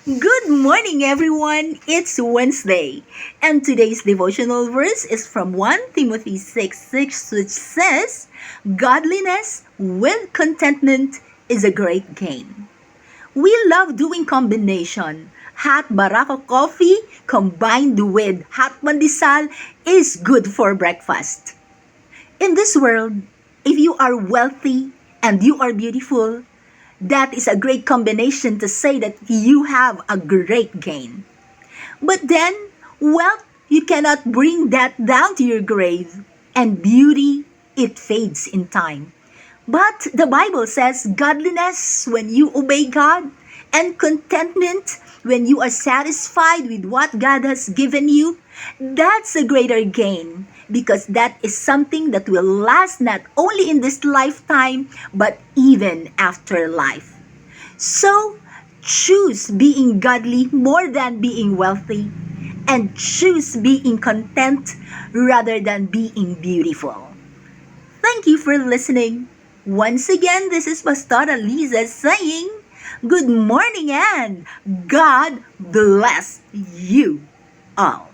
Good morning, everyone. It's Wednesday, and today's devotional verse is from 1 Timothy 6:6, which says, Godliness with contentment is a great gain. We love doing combination. Hot Barako coffee combined with hot pandesal is good for breakfast. In this world, if you are wealthy and you are beautiful, that is a great combination to say that you have a great gain. But then, wealth, you cannot bring that down to your grave. And beauty, it fades in time. But the Bible says godliness when you obey God, and contentment when you are satisfied with what God has given you. That's a greater gain because that is something that will last not only in this lifetime but even after life. So, choose being godly more than being wealthy, and choose being content rather than being beautiful. Thank you for listening. Once again, this is Pastora Liza saying, Good morning and God bless you all.